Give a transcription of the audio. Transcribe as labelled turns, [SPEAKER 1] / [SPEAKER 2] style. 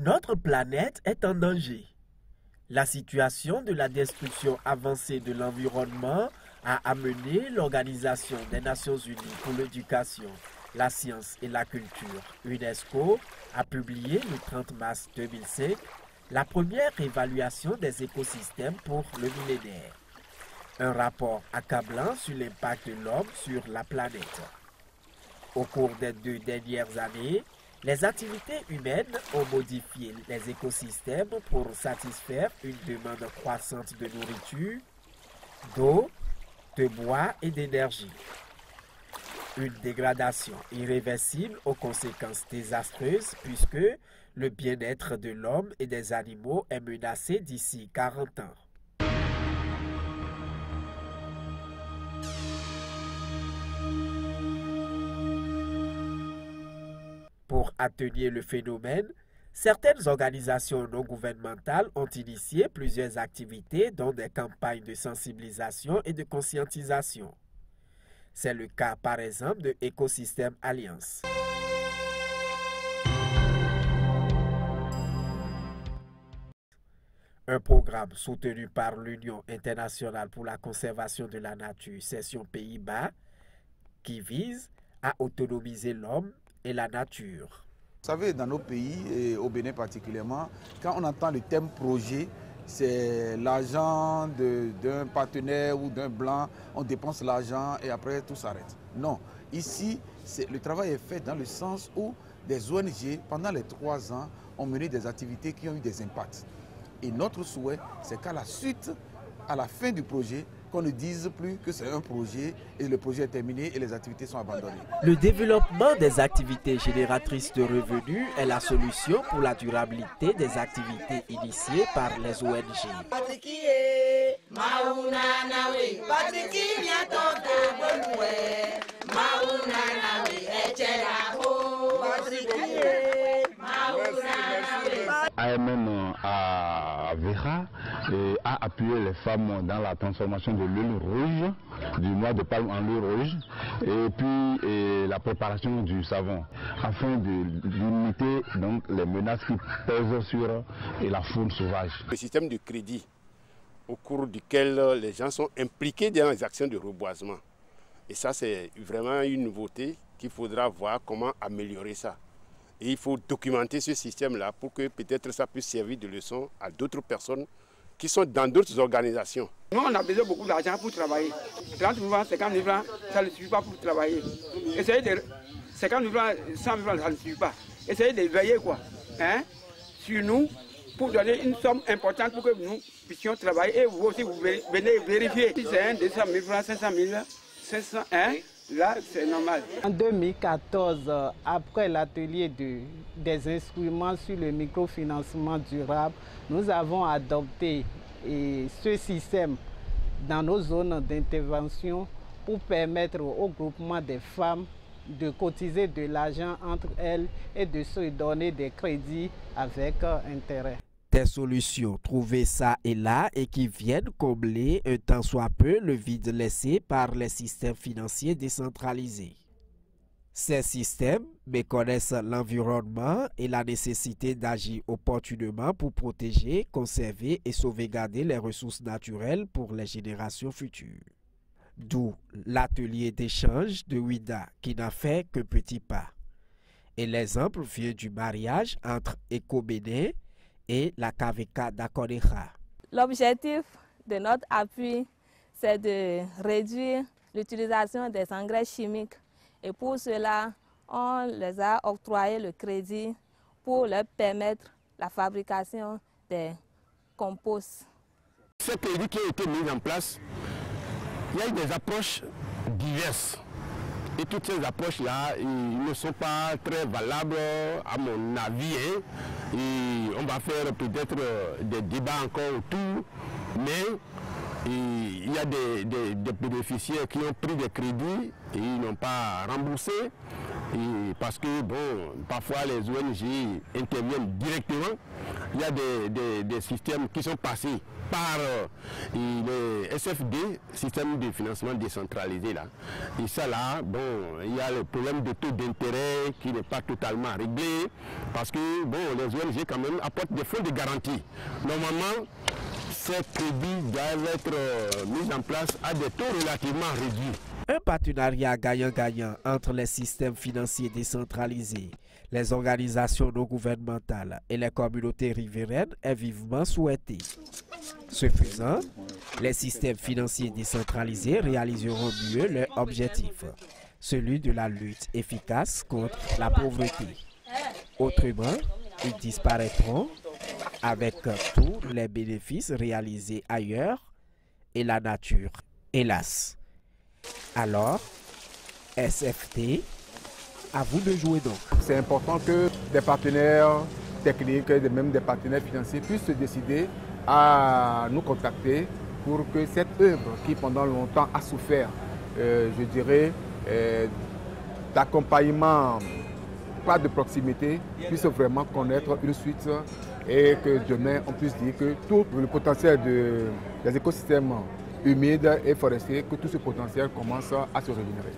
[SPEAKER 1] Notre planète est en danger. La situation de la destruction avancée de l'environnement a amené l'Organisation des Nations Unies pour l'éducation, la science et la culture, UNESCO, a publié le 30 mars 2005 la première évaluation des écosystèmes pour le millénaire. Un rapport accablant sur l'impact de l'homme sur la planète. Au cours des 2 dernières années, les activités humaines ont modifié les écosystèmes pour satisfaire une demande croissante de nourriture, d'eau, de bois et d'énergie. Une dégradation irréversible aux conséquences désastreuses puisque le bien-être de l'homme et des animaux est menacé d'ici 40 ans. Pour atténuer le phénomène, certaines organisations non gouvernementales ont initié plusieurs activités dont des campagnes de sensibilisation et de conscientisation. C'est le cas par exemple de Ecosystem Alliance. Un programme soutenu par l'Union internationale pour la conservation de la nature, section Pays-Bas, qui vise à autonomiser l'homme et la nature.
[SPEAKER 2] Vous savez, dans nos pays, et au Bénin particulièrement, quand on entend le thème projet, c'est l'argent d'un partenaire ou d'un blanc, on dépense l'argent et après tout s'arrête. Non, ici, le travail est fait dans le sens où des ONG, pendant les 3 ans, ont mené des activités qui ont eu des impacts. Et notre souhait, c'est qu'à la suite, à la fin du projet, qu'on ne dise plus que c'est un projet et le projet est terminé et les activités sont abandonnées.
[SPEAKER 1] Le développement des activités génératrices de revenus est la solution pour la durabilité des activités initiées par les ONG.
[SPEAKER 3] AMN à Vera a appuyé les femmes dans la transformation de l'huile rouge, du noix de palme en huile rouge, et puis la préparation du savon, afin de limiter donc les menaces qui pèsent sur la faune sauvage.
[SPEAKER 4] Le système de crédit au cours duquel les gens sont impliqués dans les actions de reboisement. Et ça, c'est vraiment une nouveauté qu'il faudra voir comment améliorer ça. Et il faut documenter ce système-là pour que peut-être ça puisse servir de leçon à d'autres personnes qui sont dans d'autres organisations.
[SPEAKER 5] Nous, on a besoin de beaucoup d'argent pour travailler. 30 000 francs, 50 000 francs, ça ne suffit pas pour travailler. Essayez de 50 000 francs, 100 000 francs, ça ne suffit pas. Essayez de veiller sur nous pour donner une somme importante pour que nous puissions travailler. Et vous aussi, vous venez vérifier. Si c'est 200 000 francs, 500 000, 500, là, c'est normal.
[SPEAKER 6] En 2014, après l'atelier des instruments sur le microfinancement durable, nous avons adopté ce système dans nos zones d'intervention pour permettre au groupement des femmes de cotiser de l'argent entre elles et de se donner des crédits avec intérêt.
[SPEAKER 1] Des solutions trouvées ça et là et qui viennent combler un tant soit peu le vide laissé par les systèmes financiers décentralisés. Ces systèmes méconnaissent l'environnement et la nécessité d'agir opportunément pour protéger, conserver et sauvegarder les ressources naturelles pour les générations futures. D'où l'atelier d'échange de Ouida qui n'a fait que petit pas. Et l'exemple vient du mariage entre Eco-Bénin et la KVK d'Akoneja.
[SPEAKER 7] L'objectif de notre appui, c'est de réduire l'utilisation des engrais chimiques. Et pour cela, on les a octroyé le crédit pour leur permettre la fabrication des composts.
[SPEAKER 3] Ce crédit qui a été mis en place, il y a eu des approches diverses. Et toutes ces approches-là, ils ne sont pas très valables à mon avis. Et on va faire peut-être des débats encore autour, mais il y a des bénéficiaires qui ont pris des crédits et ils n'ont pas remboursé. Et parce que bon, parfois les ONG interviennent directement. Il y a des systèmes qui sont passés par le SFD, système de financement décentralisé là. Et ça là, bon, il y a le problème de taux d'intérêt qui n'est pas totalement réglé parce que bon, les ONG quand même apportent des fonds de garantie. Normalement, ces crédits doivent être mis en place à des taux relativement réduits.
[SPEAKER 1] Un partenariat gagnant-gagnant entre les systèmes financiers décentralisés, les organisations non gouvernementales et les communautés riveraines est vivement souhaité. Ce faisant, les systèmes financiers décentralisés réaliseront mieux leur objectif, celui de la lutte efficace contre la pauvreté. Autrement, ils disparaîtront avec tous les bénéfices réalisés ailleurs et la nature, hélas. Alors, SFT, à vous de jouer donc.
[SPEAKER 2] C'est important que des partenaires techniques et même des partenaires financiers puissent se décider à nous contacter pour que cette œuvre qui pendant longtemps a souffert, je dirais, d'accompagnement, pas de proximité, puisse vraiment connaître une suite et que demain on puisse dire que tout le potentiel des écosystèmes humides et forestiers, que tout ce potentiel commence à se régénérer.